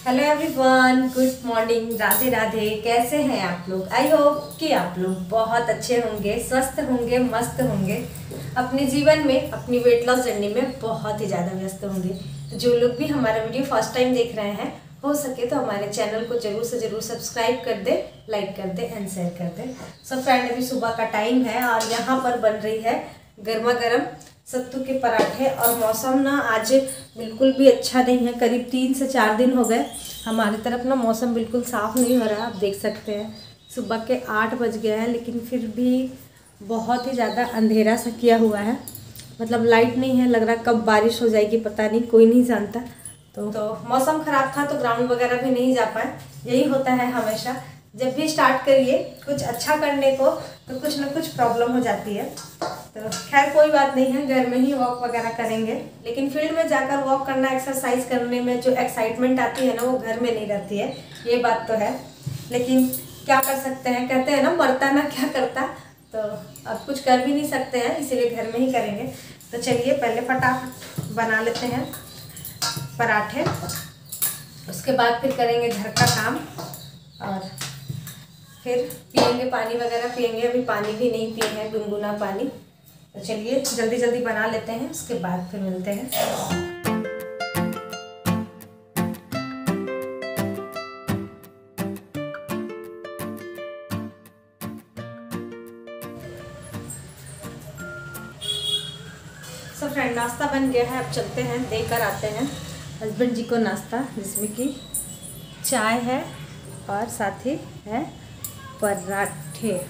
Hello everyone, good morning, Radhe Radhe. कैसे हैं आप लोग? आई होप कि आप लोग बहुत अच्छे होंगे, स्वस्थ होंगे, मस्त होंगे, अपने जीवन में अपनी वेट लॉस जर्नी में बहुत ही ज़्यादा व्यस्त होंगे। तो जो लोग भी हमारा वीडियो फर्स्ट टाइम देख रहे हैं, हो सके तो हमारे चैनल को जरूर से जरूर सब्सक्राइब कर दे, लाइक कर दे एंड शेयर कर दे। सो फ्रेंड, अभी सुबह का टाइम है और यहाँ पर बन रही है गर्मा गर्म सत्तू के पराठे। और मौसम ना आज बिल्कुल भी अच्छा नहीं है। करीब 3 से 4 दिन हो गए हमारी तरफ ना मौसम बिल्कुल साफ़ नहीं हो रहा है। आप देख सकते हैं सुबह के 8 बज गए हैं, लेकिन फिर भी बहुत ही ज़्यादा अंधेरा सा किया हुआ है। मतलब लाइट नहीं है, लग रहा कब बारिश हो जाएगी पता नहीं, कोई नहीं जानता। तो मौसम ख़राब था तो ग्राउंड वगैरह भी नहीं जा पाए। यही होता है हमेशा, जब भी स्टार्ट करिए कुछ अच्छा करने को तो कुछ ना कुछ प्रॉब्लम हो जाती है। तो खैर कोई बात नहीं है, घर में ही वॉक वगैरह करेंगे। लेकिन फील्ड में जाकर वॉक करना, एक्सरसाइज करने में जो एक्साइटमेंट आती है ना, वो घर में नहीं रहती है, ये बात तो है। लेकिन क्या कर सकते हैं, कहते हैं ना मरता ना क्या करता। तो अब कुछ कर भी नहीं सकते हैं, इसीलिए घर में ही करेंगे। तो चलिए पहले फटाफट बना लेते हैं पराठे, उसके बाद फिर करेंगे घर का काम और फिर पियेंगे पानी वगैरह पियेंगे। अभी पानी भी नहीं पिए हैं, गुनगुना पानी। तो चलिए जल्दी जल्दी बना लेते हैं, उसके बाद फिर मिलते हैं। सो फ्रेंड, नाश्ता बन गया है, अब चलते हैं देकर आते हैं हस्बैंड जी को नाश्ता, जिसमें कि चाय है और साथ ही है पराठे।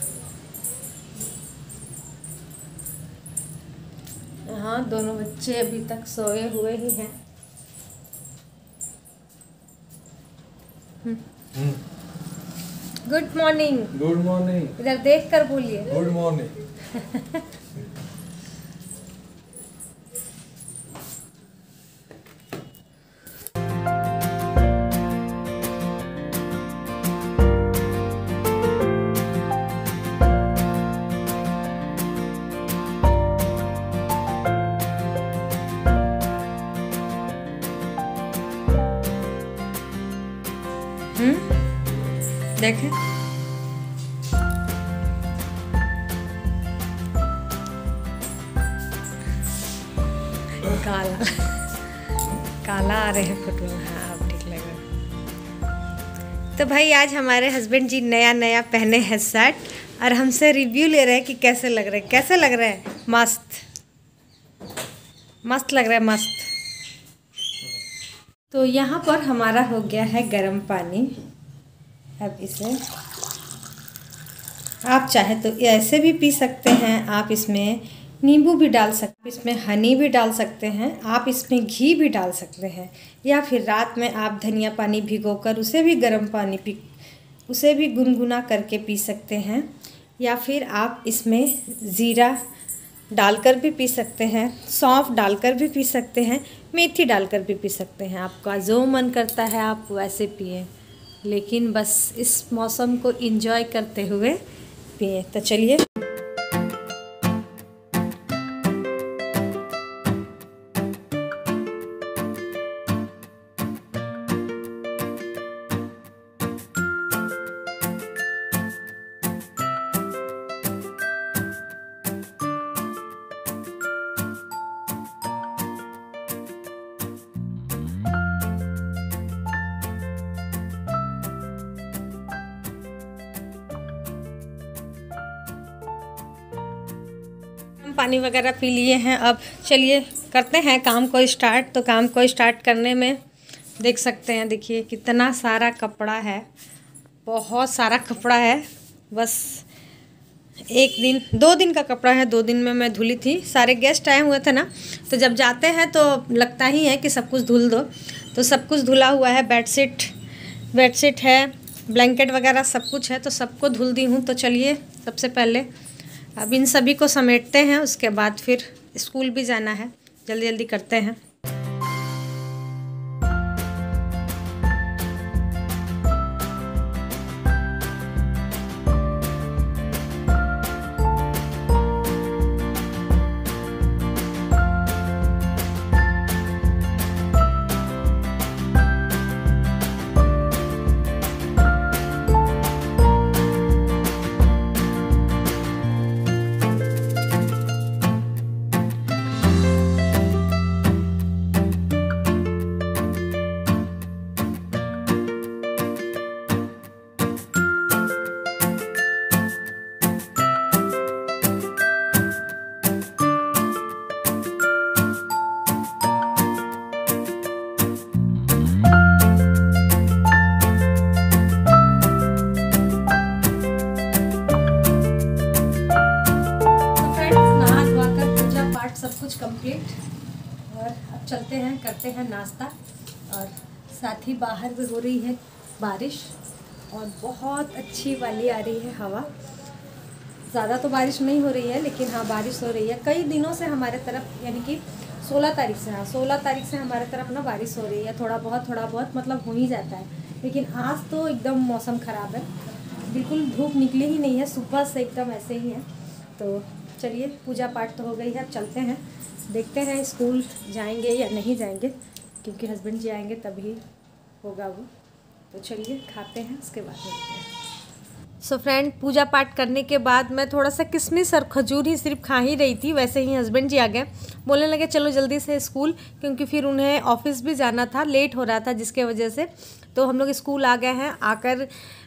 हाँ, दोनों बच्चे अभी तक सोए हुए ही हैं। Good morning. Good morning. इधर देख कर बोलिए गुड मॉर्निंग। देखें काला काला आ रहे हैं फोटो में। हाँ, अब ठीक लग रहा है। तो भाई आज हमारे हस्बैंड जी नया नया पहने हैं शर्ट और हमसे रिव्यू ले रहे हैं कि कैसे लग रहे हैं। कैसे लग रहे हैं? मस्त मस्त लग रहा है, मस्त। तो यहाँ पर हमारा हो गया है गर्म पानी। अब इसे आप चाहे तो ऐसे भी पी सकते हैं, आप इसमें नींबू भी डाल सकते हैं, इसमें हनी भी डाल सकते हैं, आप इसमें घी भी डाल सकते हैं, या फिर रात में आप धनिया पानी भिगोकर उसे भी गर्म पानी उसे भी गुनगुना करके पी सकते हैं, या फिर आप इसमें ज़ीरा डालकर भी पी सकते हैं, सौंफ डालकर भी पी सकते हैं, मेथी डालकर भी पी सकते हैं। आपका जो मन करता है आप वैसे पिए, लेकिन बस इस मौसम को एंजॉय करते हुए पिए। तो चलिए पानी वगैरह पी लिए हैं। अब चलिए करते हैं काम को स्टार्ट। तो काम को स्टार्ट करने में देख सकते हैं, देखिए कितना सारा कपड़ा है, बहुत सारा कपड़ा है। बस 2 दिन का कपड़ा है, 2 दिन में मैं धुली थी। सारे गेस्ट आए हुए थे ना, तो जब जाते हैं तो लगता ही है कि सब कुछ धुल दो। तो सब कुछ धुला हुआ है, बेडशीट है, ब्लैंकेट वगैरह सब कुछ है, तो सबको धुल दी हूँ। तो चलिए सबसे पहले अब इन सभी को समेटते हैं, उसके बाद फिर स्कूल भी जाना है। जल्दी जल्दी करते हैं। करते हैं नाश्ता। और साथ ही बाहर भी हो रही है बारिश और बहुत अच्छी वाली आ रही है हवा। ज़्यादा तो बारिश नहीं हो रही है लेकिन हाँ बारिश हो रही है कई दिनों से हमारे तरफ, यानी कि 16 तारीख से। हाँ 16 तारीख से हमारे तरफ ना बारिश हो रही है। थोड़ा बहुत मतलब हो ही जाता है, लेकिन आज तो एकदम मौसम ख़राब है, बिल्कुल धूप निकली ही नहीं है, सुबह से एकदम ऐसे ही है। तो चलिए पूजा पाठ तो हो गई है, अब चलते हैं, देखते हैं स्कूल जाएंगे या नहीं जाएंगे, क्योंकि हस्बैंड जी आएंगे तभी होगा वो। तो चलिए खाते हैं, उसके बाद मिलते हैं। सो फ्रेंड, पूजा पाठ करने के बाद मैं थोड़ा सा किशमिश और खजूर ही सिर्फ खा ही रही थी। वैसे ही हस्बैंड जी आ गए, बोलने लगे चलो जल्दी से स्कूल, क्योंकि फिर उन्हें ऑफिस भी जाना था, लेट हो रहा था जिसके वजह से। तो हम लोग स्कूल आ गए हैं, आकर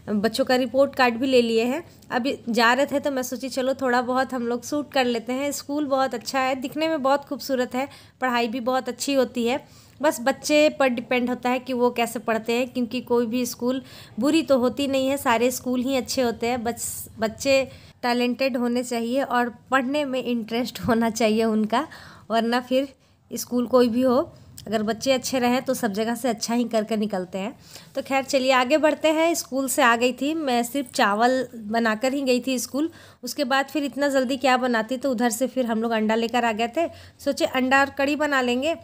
बच्चों का रिपोर्ट कार्ड भी ले लिए हैं। अभी जा रहे थे तो मैं सोची चलो थोड़ा बहुत हम लोग शूट कर लेते हैं। स्कूल बहुत अच्छा है, दिखने में बहुत खूबसूरत है, पढ़ाई भी बहुत अच्छी होती है। बस बच्चे पर डिपेंड होता है कि वो कैसे पढ़ते हैं, क्योंकि कोई भी स्कूल बुरी तो होती नहीं है, सारे स्कूल ही अच्छे होते हैं। बच्चे टैलेंटेड होने चाहिए और पढ़ने में इंटरेस्ट होना चाहिए उनका, वरना फिर स्कूल कोई भी हो, अगर बच्चे अच्छे रहें तो सब जगह से अच्छा ही करके निकलते हैं। तो खैर चलिए आगे बढ़ते हैं। स्कूल से आ गई थी मैं, सिर्फ चावल बनाकर ही गई थी स्कूल। उसके बाद फिर इतना जल्दी क्या बनाती, तो उधर से फिर हम लोग अंडा लेकर आ गए थे। सोचे अंडा और कड़ी बना लेंगे,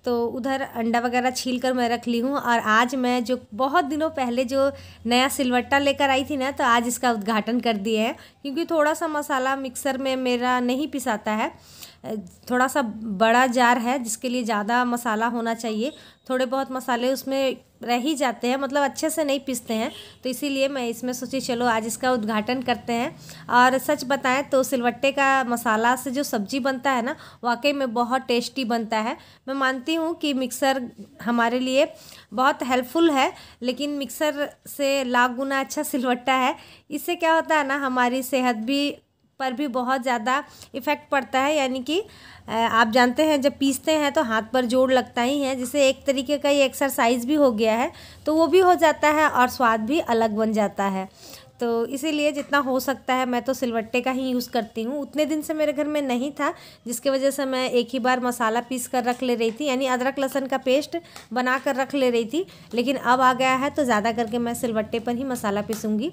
तो उधर अंडा वगैरह छील कर मैं रख ली हूँ। और आज मैं जो बहुत दिनों पहले जो नया सिलवट्टा लेकर आई थी ना, तो आज इसका उद्घाटन कर दिए हैं, क्योंकि थोड़ा सा मसाला मिक्सर में मेरा नहीं पिसाता है। थोड़ा सा बड़ा जार है जिसके लिए ज़्यादा मसाला होना चाहिए, थोड़े बहुत मसाले उसमें रह ही जाते हैं, मतलब अच्छे से नहीं पीसते हैं। तो इसीलिए मैं इसमें सोची चलो आज इसका उद्घाटन करते हैं। और सच बताएं तो सिलवट्टे का मसाला से जो सब्ज़ी बनता है ना, वाकई में बहुत टेस्टी बनता है। मैं मानती हूँ कि मिक्सर हमारे लिए बहुत हेल्पफुल है, लेकिन मिक्सर से लाख गुना अच्छा सिलवट्टा है। इससे क्या होता है ना, हमारी सेहत पर भी बहुत ज़्यादा इफ़ेक्ट पड़ता है। यानी कि आप जानते हैं जब पीसते हैं तो हाथ पर जोर लगता ही है, जिससे एक तरीके का ये एक्सरसाइज भी हो गया है, तो वो भी हो जाता है और स्वाद भी अलग बन जाता है। तो इसीलिए जितना हो सकता है मैं तो सिलवट्टे का ही यूज़ करती हूँ। उतने दिन से मेरे घर में नहीं था, जिसके वजह से मैं एक ही बार मसाला पीस कर रख ले रही थी, यानी अदरक लहसुन का पेस्ट बना कर रख ले रही थी। लेकिन अब आ गया है तो ज़्यादा करके मैं सिलवट्टे पर ही मसाला पीसूँगी।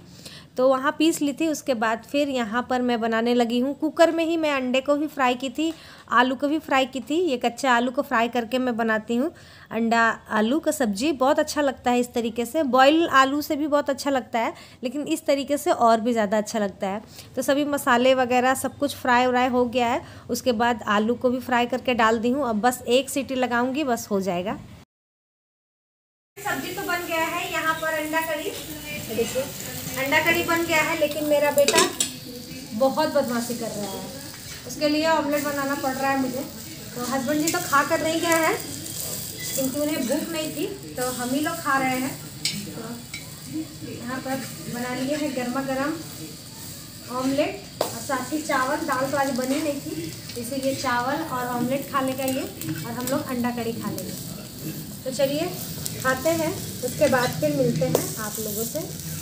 तो वहाँ पीस ली थी। उसके बाद फिर यहाँ पर मैं बनाने लगी हूँ। कुकर में ही मैं अंडे को भी फ्राई की थी, आलू को भी फ्राई की थी। ये कच्चा आलू को फ्राई करके मैं बनाती हूँ अंडा आलू का सब्ज़ी, बहुत अच्छा लगता है इस तरीके से। बॉयल आलू से भी बहुत अच्छा लगता है, लेकिन इस तरीके से और भी ज़्यादा अच्छा लगता है। तो सभी मसाले वगैरह सब कुछ फ्राई व्राई हो गया है। उसके बाद आलू को भी फ्राई करके डाल दी हूँ। अब बस एक सीटी लगाऊंगी, बस हो जाएगा। सब्जी तो बन गया है। यहाँ पर अंडा करी, देखिए अंडा करी बन गया है, लेकिन मेरा बेटा बहुत बदमाशी कर रहा है, उसके लिए ऑमलेट बनाना पड़ रहा है मुझे। तो हस्बैंड जी तो खा कर नहीं गए हैं, क्योंकि उन्हें भूख नहीं थी, तो हम ही लोग खा रहे हैं। तो यहाँ पर बना लिए हैं गर्मा गर्म ऑमलेट और साथ ही चावल। दाल तो आज बनी नहीं थी, इसीलिए चावल और ऑमलेट खा लेगा ये, और हम लोग अंडा कड़ी खा लेंगे। तो चलिए खाते हैं, उसके बाद फिर मिलते हैं आप लोगों से।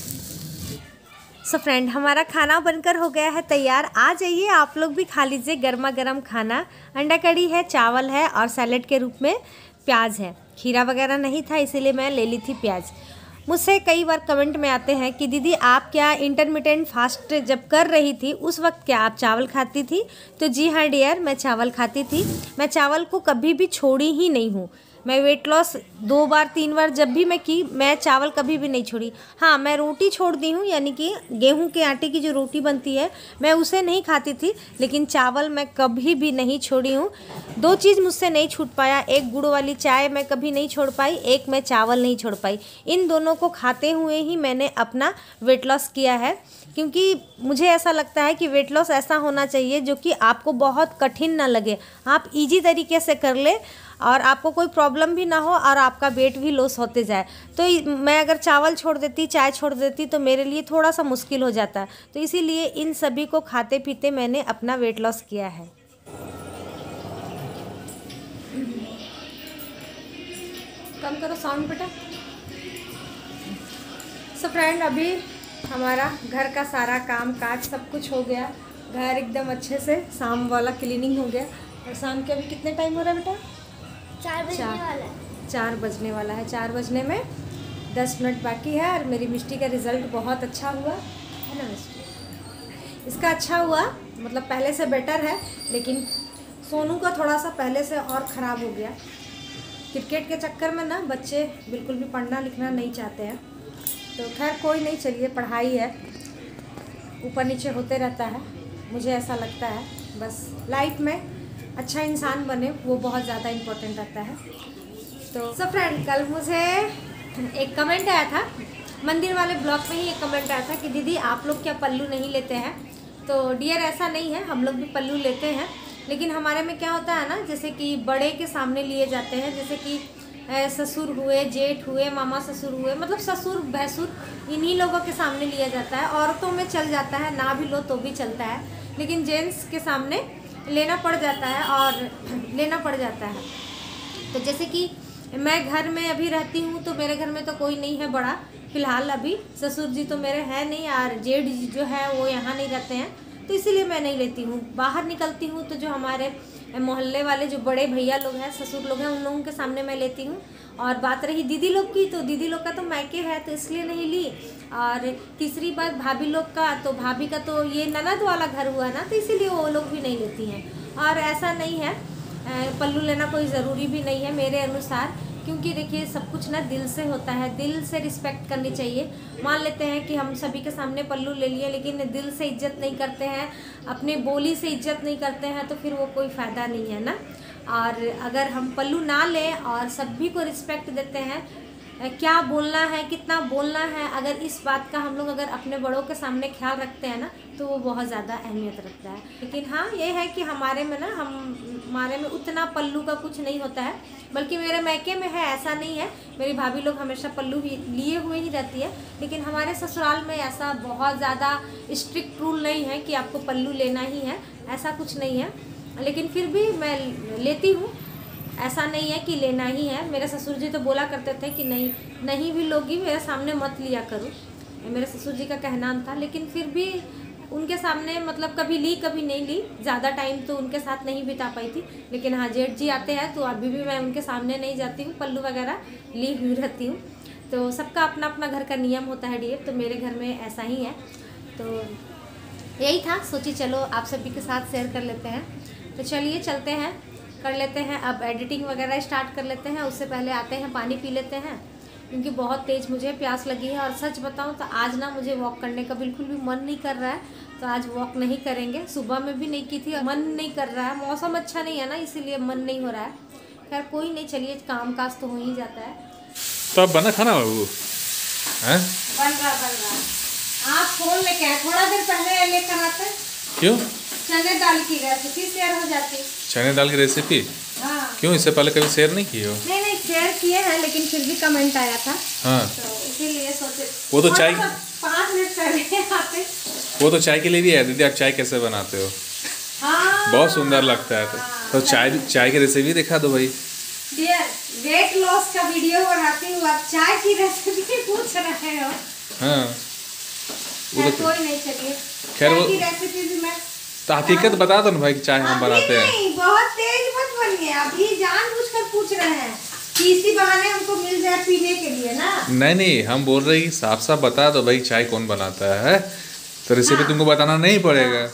सो फ्रेंड, हमारा खाना बनकर हो गया है तैयार। आ जाइए आप लोग भी खा लीजिए गर्मा गर्म खाना। अंडा कड़ी है, चावल है और सैलेड के रूप में प्याज है। खीरा वगैरह नहीं था, इसीलिए मैं ले ली थी प्याज। मुझसे कई बार कमेंट में आते हैं कि दीदी आप क्या इंटरमिटेंट फास्ट जब कर रही थी उस वक्त क्या आप चावल खाती थी? तो जी हाँ डियर, मैं चावल खाती थी। मैं चावल को कभी भी छोड़ी ही नहीं हूँ। मैं वेट लॉस 2 बार 3 बार जब भी मैं की, मैं चावल कभी भी नहीं छोड़ी। हाँ, मैं रोटी छोड़ दी हूँ, यानी कि गेहूं के आटे की जो रोटी बनती है मैं उसे नहीं खाती थी, लेकिन चावल मैं कभी भी नहीं छोड़ी हूँ। 2 चीज़ मुझसे नहीं छूट पाया, एक गुड़ वाली चाय मैं कभी नहीं छोड़ पाई, एक मैं चावल नहीं छोड़ पाई। इन दोनों को खाते हुए ही मैंने अपना वेट लॉस किया है, क्योंकि मुझे ऐसा लगता है कि वेट लॉस ऐसा होना चाहिए जो कि आपको बहुत कठिन ना लगे, आप इजी तरीके से कर ले और आपको कोई प्रॉब्लम भी ना हो और आपका वेट भी लॉस होते जाए। तो मैं अगर चावल छोड़ देती, चाय छोड़ देती, तो मेरे लिए थोड़ा सा मुश्किल हो जाता। तो इसीलिए इन सभी को खाते पीते मैंने अपना वेट लॉस किया है। कम करो साउंड बेटा। सो फ्रेंड, अभी हमारा घर का सारा काम काज सब कुछ हो गया। घर एकदम अच्छे से शाम वाला क्लीनिंग हो गया। और शाम के अभी कितने टाइम हो रहा है बेटा? 4 बजने वाला है। 4 बजने वाला है। 4 बजने में 10 मिनट बाकी है और मेरी मिष्टी का रिज़ल्ट बहुत अच्छा हुआ है ना मिष्टी। इसका अच्छा हुआ मतलब पहले से बेटर है, लेकिन सोनू का थोड़ा सा पहले से और ख़राब हो गया। क्रिकेट के चक्कर में ना बच्चे बिल्कुल भी पढ़ना लिखना नहीं चाहते हैं। तो खैर कोई नहीं, चलिए पढ़ाई है, ऊपर नीचे होते रहता है। मुझे ऐसा लगता है बस लाइफ में अच्छा इंसान बने, वो बहुत ज़्यादा इम्पोर्टेंट रहता है। तो सब फ्रेंड, कल मुझे एक कमेंट आया था, मंदिर वाले ब्लॉग में ही एक कमेंट आया था कि दीदी आप लोग क्या पल्लू नहीं लेते हैं। तो डियर ऐसा नहीं है, हम लोग भी पल्लू लेते हैं, लेकिन हमारे में क्या होता है ना, जैसे कि बड़े के सामने लिए जाते हैं, जैसे कि ससुर हुए, जेठ हुए, मामा ससुर हुए, मतलब ससुर भैंसुर, इन्हीं लोगों के सामने लिया जाता है। औरतों में चल जाता है, ना भी लो तो भी चलता है, लेकिन जेंट्स के सामने लेना पड़ जाता है और लेना पड़ जाता है। तो जैसे कि मैं घर में अभी रहती हूँ तो मेरे घर में तो कोई नहीं है बड़ा फ़िलहाल, अभी ससुर जी तो मेरे हैं नहीं और जेठ जी जो है वो यहाँ नहीं रहते हैं, तो इसीलिए मैं नहीं लेती हूँ। बाहर निकलती हूँ तो जो हमारे मोहल्ले वाले जो बड़े भैया लोग हैं, ससुर लोग हैं, उन लोगों के सामने मैं लेती हूँ। और बात रही दीदी लोग की, तो दीदी लोग का तो मायके है तो इसलिए नहीं ली। और तीसरी बात भाभी लोग का, तो भाभी का तो ये ननद वाला घर हुआ ना, तो इसीलिए वो लोग भी नहीं लेती हैं। और ऐसा नहीं है, पल्लू लेना कोई ज़रूरी भी नहीं है मेरे अनुसार, क्योंकि देखिए सब कुछ ना दिल से होता है, दिल से रिस्पेक्ट करनी चाहिए। मान लेते हैं कि हम सभी के सामने पल्लू ले लिए, लेकिन दिल से इज्जत नहीं करते हैं, अपने बोली से इज्जत नहीं करते हैं, तो फिर वो कोई फ़ायदा नहीं है ना। और अगर हम पल्लू ना लें और सभी को रिस्पेक्ट देते हैं, क्या बोलना है, कितना बोलना है, अगर इस बात का हम लोग अगर अपने बड़ों के सामने ख्याल रखते हैं ना, तो वो बहुत ज़्यादा अहमियत रखता है। लेकिन हाँ ये है कि हमारे में ना हमारे में उतना पल्लू का कुछ नहीं होता है, बल्कि मेरे मैके में है ऐसा नहीं है, मेरी भाभी लोग हमेशा पल्लू ही लिए हुए ही रहती है। लेकिन हमारे ससुराल में ऐसा बहुत ज़्यादा स्ट्रिक्ट रूल नहीं है कि आपको पल्लू लेना ही है, ऐसा कुछ नहीं है। लेकिन फिर भी मैं लेती हूँ, ऐसा नहीं है कि लेना ही है। मेरे ससुर जी तो बोला करते थे कि नहीं भी लोगी मेरे सामने मत लिया करो, मेरे ससुर जी का कहना था। लेकिन फिर भी उनके सामने मतलब कभी ली कभी नहीं ली, ज़्यादा टाइम तो उनके साथ नहीं बिता पाई थी। लेकिन हाँ जेठ जी आते हैं तो अभी भी मैं उनके सामने नहीं जाती हूँ, पल्लू वगैरह ली हुई रहती हूँ। तो सबका अपना अपना घर का नियम होता है डियर, तो मेरे घर में ऐसा ही है। तो यही था, सोची चलो आप सभी के साथ शेयर कर लेते हैं। तो चलिए चलते हैं, कर लेते हैं अब एडिटिंग वगैरह स्टार्ट कर लेते हैं। उससे पहले आते हैं पानी पी लेते हैं, क्योंकि बहुत तेज़ मुझे प्यास लगी है। और सच बताऊं तो आज ना मुझे वॉक करने का बिल्कुल भी मन नहीं कर रहा है, तो आज वॉक नहीं करेंगे। सुबह में भी नहीं की थी, मन नहीं कर रहा है, मौसम अच्छा नहीं है ना, इसीलिए मन नहीं हो रहा है। खैर कोई नहीं, चलिए काम काज तो हो ही जाता है। तो अब बना खाना बाबू हैं? बन रहा। आप फोन लेके आए, थोड़ा देर पहले लेकर आते। क्यों? चने दाल की रेसिपी शेयर हो जाती। चने दाल की रेसिपी? हाँ। क्यों, इससे पहले कभी शेयर नहीं की हो? नहीं शेयर किए हैं, लेकिन फिर भी कमेंट आया था। हाँ, तो इसीलिए सोचे वो तो चाय 5 मिनट पहले आते। वो तो चाय के लिए भी है। दीदी आप चाय कैसे बनाते हो? हाँ, बहुत सुंदर लगता है। तो चाय की रेसिपी दिखा दो भाई। डियर, वेट लॉस का वीडियो बनाती हूँ, आप चाय की रेसिपी पूछ रहे हो। हाँ वो तो कोई नहीं, चलिए खैर वो की रेसिपी भी मैं तो हकीकत बता दो ना भाई कि चाय हम बनाते हैं। नहीं, बहुत तेज मत बनिए, अभी जानबूझकर पूछ रहे हैं कि इसी बहाने हमको मिल जाए पीने के लिए ना। नहीं हम बोल रहे हैं साफ साफ बता दो भाई चाय कौन बनाता है, तो रेसिपी हाँ, तुमको बताना नहीं पड़ेगा। हाँ।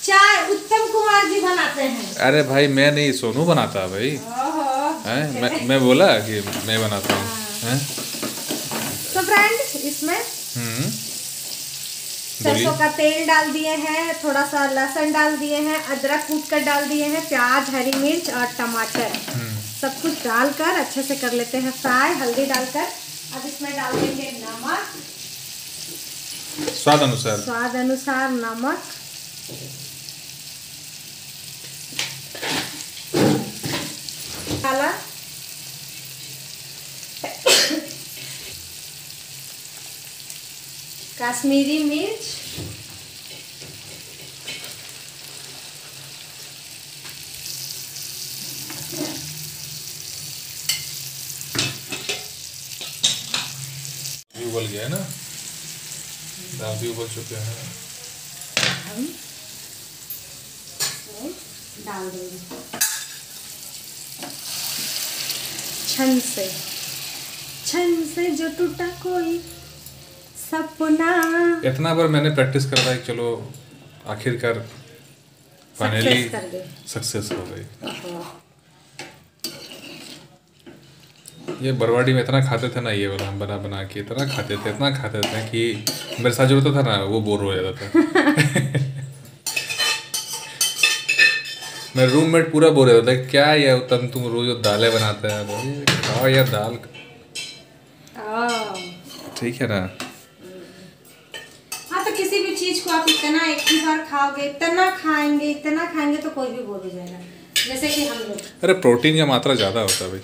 चाय उत्तम कुमार जी बनाते हैं। अरे भाई मैं नहीं, सोनू बनाता है भाई। हैं? मैं बोला कि मैं बनाता हूँ। हैं? तो फ्रेंड इसमें सरसों का तेल डाल दिए हैं, थोड़ा सा लहसुन डाल दिए हैं, अदरक कूट कर डाल दिए हैं, प्याज, हरी मिर्च और टमाटर सब कुछ डालकर अच्छे से कर लेते हैं फ्राई, हल्दी डालकर। अब इसमें डाल देंगे नमक, स्वाद अनुसार नमक, डाला कश्मीरी मिर्च, उबल गया है ना, दाल भी उबल चुके हैं। हम डाल देंगे। छन से जो टूटा कोई सपना। इतना बार मैंने प्रैक्टिस करवाई, चलो आखिरकार फाइनली सक्सेस हो गई। ये बरवाड़ी में इतना खाते थे ना, ये वाला हम बना बना के इतना खाते थे कि मेरे साथ जो होता था ना वो बोर हो जाता था। मेरा रूममेट पूरा बोर हो जाता था, क्या यार उत्तम तुम रोज दालें बनाते हैं, खाओ यार दाल। ठीक है ना। हाँ, तो किसी भी चीज को आप इतना एक ही बार खाओगे, इतना खाएंगे तो कोई भी बोर हो जाएगा। जैसे कि हम लोग, अरे प्रोटीन का मात्रा ज्यादा होता है भाई।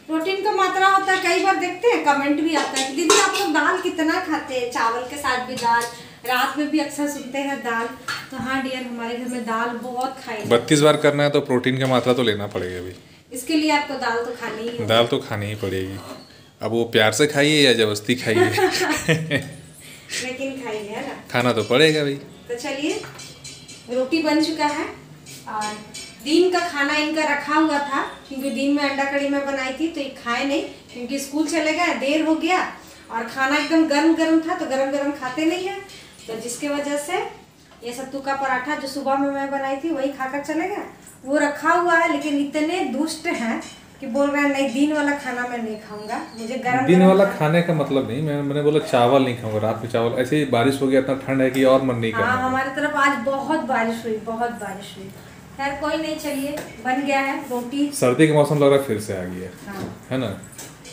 प्रोटीन का मात्रा होता है, कई बार देखते हैं कमेंट भी आता है कि दीदी आप लोग दाल कितना खाते हैं, चावल के साथ भी दाल, रात में भी अक्सर सुनते हैं दाल। तो हाँ डियर, हमारे घर में दाल बहुत खाई। 32 बार करना है तो प्रोटीन का मात्रा तो लेना पड़ेगा भाई। इसके लिए आपको दाल तो खानी ही है। दाल तो खानी ही पड़ेगी। अब वो प्यार से खाइए या जबरदस्ती खाइए। लेकिन खाइए, है ना, खाना तो पड़ेगा भाई। तो चलिए, रोटी बन चुका है और दिन का खाना इनका रखा हुआ था, क्योंकि दिन में अंडा कड़ी में बनाई थी तो ये खाए नहीं, क्योंकि स्कूल चले गए, देर हो गया और खाना एकदम गरम था तो गरम खाते नहीं है, तो जिसके वजह से ये सत्तू का पराठा जो सुबह में मैं बनाई थी वही खाकर चले गए। वो रखा हुआ है, लेकिन इतने दुष्ट हैं कि बोल रहे हैं नहीं दिन वाला खाना मैं नहीं खाऊंगा, मुझे गरम दिन वाला खाने का मतलब नहीं, मैंने बोला चावल नहीं खाऊंगा रात में। चावल ऐसे ही बारिश हो गया, इतना ठंड है कि और मन नहीं कर रहा। हाँ, हमारी तरफ आज बहुत बारिश हुई। खैर कोई नहीं, चलिए बन गया है रोटी। सर्दी का मौसम लग रहा है फिर से आ गया। हाँ। है ना,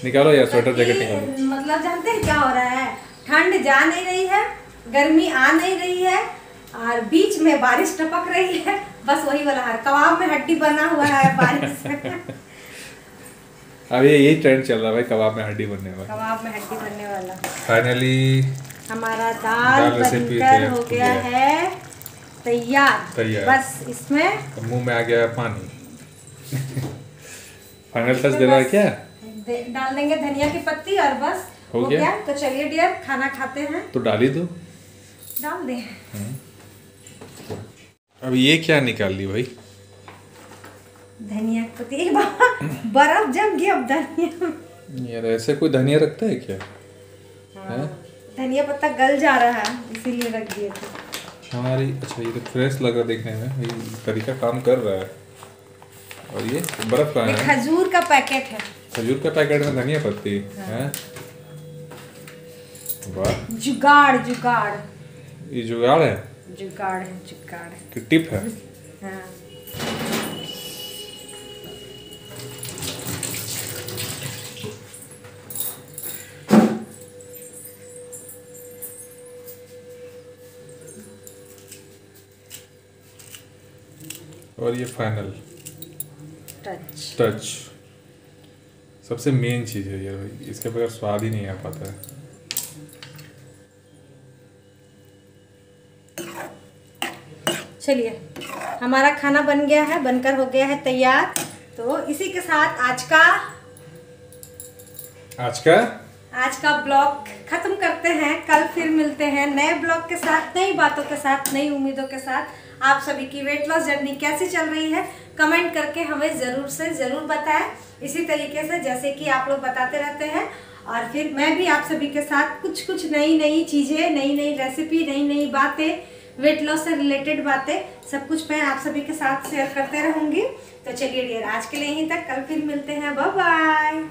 निकालो यार स्वेटर जैकेट निकालो। मतलब जानते हैं क्या हो रहा है, ठंड जा नहीं रही है, गर्मी आ नहीं रही है और बीच में बारिश टपक रही है, बस वही वाला है, कबाब में हड्डी बना हुआ है बारिश में। अब यही ट्रेंड चल रहा है भाई, कबाब में हड्डी बनने वाला। फाइनली हमारा दाल बनकर हो गया है तैयार। बस इसमें मुंह में आ गया पानी। फाइनल टच देना है क्या? डाल देंगे धनिया की पत्ती और बस हो गया। तो चलिए डियर, खाना खाते हैं। तो डाल ही दो। डाल दे। अब ये क्या निकाल ली भाई? धनिया की पत्ती। बर्फ जम गई अब धनिया। यार ऐसे कोई धनिया रखता है क्या? हाँ। धनिया पत्ता गल जा रहा है इसीलिए रख दिए थे। हमारी अच्छा, ये तो फ्रेश लग रहा देखने में, ये तरीका काम कर रहा है। और ये बर्फ का है, खजूर का पैकेट है। खजूर का पैकेट में धनिया पत्ती है। वाह, जुगाड़। ये जुगाड़ है कि टिप है? हाँ। और ये फाइनल टच सबसे मेन चीज है यार भाई, इसके बगैर स्वाद ही नहीं आ पाता है। चलिए, हमारा खाना बन गया है, बनकर हो गया है तैयार। तो इसी के साथ आज का ब्लॉग खत्म करते हैं। कल फिर मिलते हैं नए ब्लॉग के साथ, नई बातों के साथ, नई उम्मीदों के साथ। आप सभी की वेट लॉस जर्नी कैसी चल रही है कमेंट करके हमें ज़रूर से ज़रूर बताएं, इसी तरीके से जैसे कि आप लोग बताते रहते हैं। और फिर मैं भी आप सभी के साथ कुछ नई चीज़ें, नई रेसिपी, नई बातें, वेट लॉस से रिलेटेड बातें, सब कुछ मैं आप सभी के साथ शेयर करते रहूँगी। तो चलिए डियर, आज के लिए यहीं तक, कल फिर मिलते हैं। Bye bye.